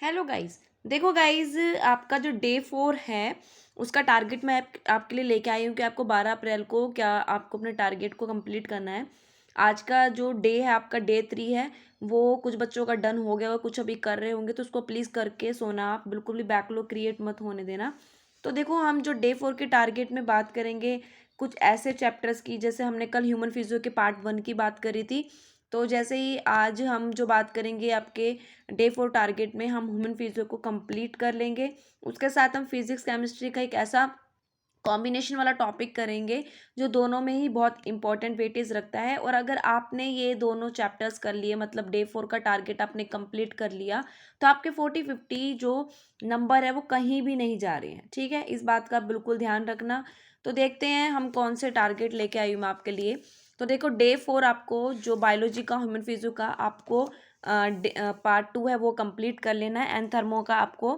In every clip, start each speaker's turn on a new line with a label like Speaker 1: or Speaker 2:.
Speaker 1: Hello guys. देखो guys, आपका जो डे 4 है उसका टारगेट मैं आपके लिए लेके आई हूँ कि आपको 12 अप्रैल को क्या आपको अपने टारगेट को कंप्लीट करना है। आज का जो डे है आपका डे 3 है, वो कुछ बच्चों का डन हो गया और कुछ अभी कर रहे होंगे, तो उसको प्लीज़ करके सोना, आप बिल्कुल भी बैकलॉग क्रिएट मत होने देना। तो देखो, हम जो डे 4 के टारगेट में बात करेंगे कुछ ऐसे चैप्टर्स की, जैसे हमने कल ह्यूमन फिजियो के पार्ट 1 की बात करी थी। तो जैसे ही आज हम जो बात करेंगे आपके डे 4 टारगेट में, हम ह्यूमन फिजियो को कंप्लीट कर लेंगे। उसके साथ हम फिजिक्स केमिस्ट्री का एक ऐसा कॉम्बिनेशन वाला टॉपिक करेंगे जो दोनों में ही बहुत इंपॉर्टेंट वेटेज रखता है। और अगर आपने ये दोनों चैप्टर्स कर लिए, मतलब डे 4 का टारगेट आपने कंप्लीट कर लिया, तो आपके 40-50 जो नंबर है वो कहीं भी नहीं जा रहे हैं। ठीक है, इस बात का बिल्कुल ध्यान रखना। तो देखते हैं हम कौन से टारगेट लेके आई हूँ मैं आपके लिए। तो देखो, डे 4 आपको जो बायोलॉजी का, ह्यूमन फिजियो का आपको पार्ट 2 है वो कंप्लीट कर लेना है, एंड थर्मो का आपको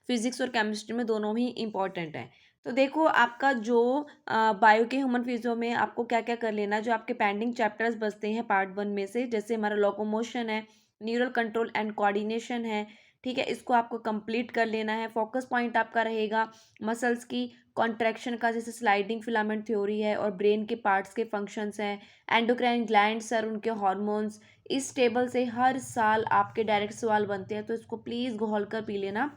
Speaker 1: फिजिक्स और केमिस्ट्री में दोनों ही इंपॉर्टेंट है। तो देखो, आपका जो बायो के ह्यूमन फिजियो में आपको क्या क्या कर लेना है, जो आपके पेंडिंग चैप्टर्स बचते हैं पार्ट 1 में से, जैसे हमारा लोकोमोशन है, न्यूरल कंट्रोल एंड कोऑर्डिनेशन है। ठीक है, इसको आपको कंप्लीट कर लेना है। फोकस पॉइंट आपका रहेगा मसल्स की कॉन्ट्रैक्शन का, जैसे स्लाइडिंग फिलामेंट थ्योरी है, और ब्रेन के पार्ट्स के फंक्शंस हैं, एंडोक्राइन ग्लैंड्स और उनके हार्मोन्स। इस टेबल से हर साल आपके डायरेक्ट सवाल बनते हैं, तो इसको प्लीज़ घोल कर पी लेना,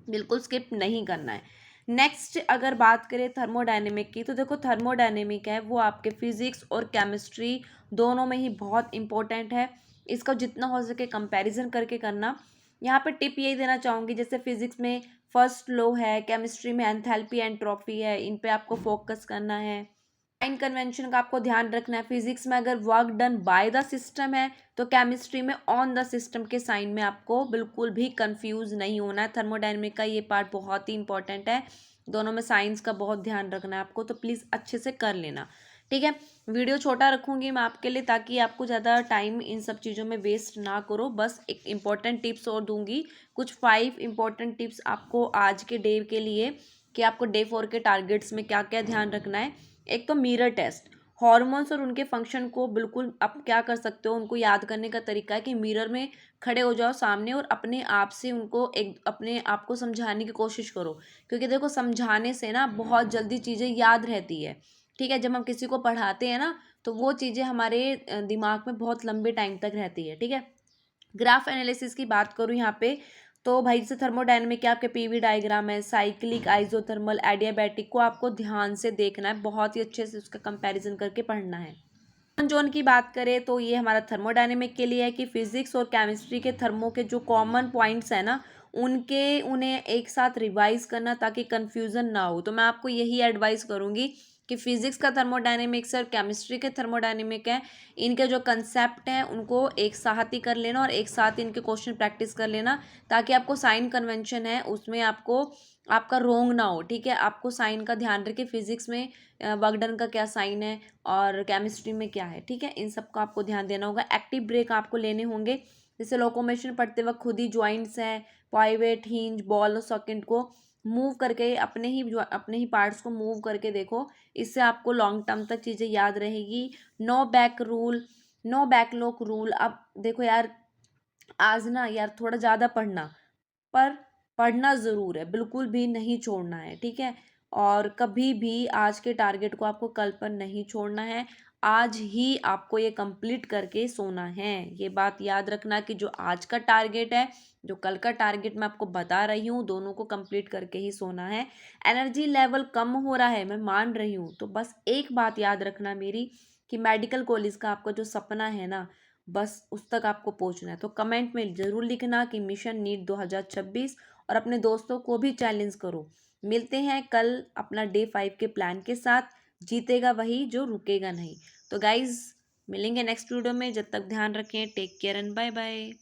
Speaker 1: बिल्कुल स्किप नहीं करना है। नेक्स्ट अगर बात करें थर्मोडायनेमिक की, तो देखो, थर्मोडायनेमिक है वो आपके फिजिक्स और केमिस्ट्री दोनों में ही बहुत इंपॉर्टेंट है। इसका जितना हो सके कंपैरिजन करके करना। यहाँ पे टिप यही देना चाहूँगी, जैसे फिजिक्स में फर्स्ट लॉ है, केमिस्ट्री में एंथैल्पी एंट्रोपी है, इन पे आपको फोकस करना है। साइन कन्वेंशन का आपको ध्यान रखना है। फिजिक्स में अगर work done by the system है, तो केमिस्ट्री में ऑन द सिस्टम के साइन में आपको बिल्कुल भी कंफ्यूज नहीं होना है। थर्मोडायनेमिक का ये पार्ट बहुत ही इंपॉर्टेंट है, दोनों में साइंस का बहुत ध्यान रखना है आपको, तो प्लीज़ अच्छे से कर लेना। ठीक है, वीडियो छोटा रखूंगी मैं आपके लिए, ताकि आपको ज़्यादा टाइम इन सब चीज़ों में वेस्ट ना करो। बस एक इम्पॉर्टेंट टिप्स और दूंगी, कुछ 5 इंपॉर्टेंट टिप्स आपको आज के डे के लिए, कि आपको डे 4 के टारगेट्स में क्या क्या ध्यान रखना है। एक तो मिरर टेस्ट, हॉर्मोन्स और उनके फंक्शन को बिल्कुल आप क्या कर सकते हो, उनको याद करने का तरीका है कि मिरर में खड़े हो जाओ सामने, और अपने आप से उनको एक अपने आप को समझाने की कोशिश करो। क्योंकि देखो, समझाने से ना बहुत जल्दी चीज़ें याद रहती है। ठीक है, जब हम किसी को पढ़ाते हैं ना, तो वो चीज़ें हमारे दिमाग में बहुत लंबे टाइम तक रहती है। ठीक है, ग्राफ एनालिसिस की बात करूँ यहाँ पे, तो भाई जैसे थर्मोडायनेमिक के आपके पीवी डायग्राम है, साइक्लिक, आइसोथर्मल, एडियाबैटिक को आपको ध्यान से देखना है, बहुत ही अच्छे से उसका कंपैरिजन करके पढ़ना है। कॉमन जोन की बात करें तो ये हमारा थर्मोडायनेमिक के लिए है कि फिजिक्स और केमिस्ट्री के थर्मो के जो कॉमन पॉइंट्स हैं ना, उन्हें एक साथ रिवाइज करना, ताकि कन्फ्यूज़न ना हो। तो मैं आपको यही एडवाइस करूँगी कि फिजिक्स का थर्मोडायनेमिक्स और केमिस्ट्री के थर्मोडायनेमिक है, इनके जो कंसेप्ट हैं उनको एक साथ ही कर लेना, और एक साथ इनके क्वेश्चन प्रैक्टिस कर लेना, ताकि आपको साइन कन्वेंशन है उसमें आपको आपका रोंग ना हो। ठीक है, आपको साइन का ध्यान रखें, फिजिक्स में वर्कडन का क्या साइन है और केमिस्ट्री में क्या है। ठीक है, इन सब का आपको ध्यान देना होगा। एक्टिव ब्रेक आपको लेने होंगे, जैसे लोकोमोशन पढ़ते वक्त खुद ही ज्वाइंट्स हैं, पाइवेट, हिंज, बॉल और सॉकेट को मूव करके, अपने ही पार्ट्स को मूव करके देखो, इससे आपको लॉन्ग टर्म तक चीज़ें याद रहेगी। No back rule, no backlog rule. अब देखो यार, आज ना यार थोड़ा ज़्यादा पढ़ना, पर पढ़ना ज़रूर है, बिल्कुल भी नहीं छोड़ना है। ठीक है, और कभी भी आज के टारगेट को आपको कल पर नहीं छोड़ना है, आज ही आपको ये कंप्लीट करके सोना है। ये बात याद रखना कि जो आज का टारगेट है, जो कल का टारगेट मैं आपको बता रही हूँ, दोनों को कंप्लीट करके ही सोना है। एनर्जी लेवल कम हो रहा है, मैं मान रही हूँ, तो बस एक बात याद रखना मेरी, कि मेडिकल कॉलेज का आपका जो सपना है ना, बस उस तक आपको पहुंचना है। तो कमेंट में ज़रूर लिखना कि मिशन नीट 2026, और अपने दोस्तों को भी चैलेंज करो। मिलते हैं कल अपना डे 5 के प्लान के साथ। जीतेगा वही जो रुकेगा नहीं। तो गाइज, मिलेंगे नेक्स्ट वीडियो में, जब तक ध्यान रखें, take care and bye bye.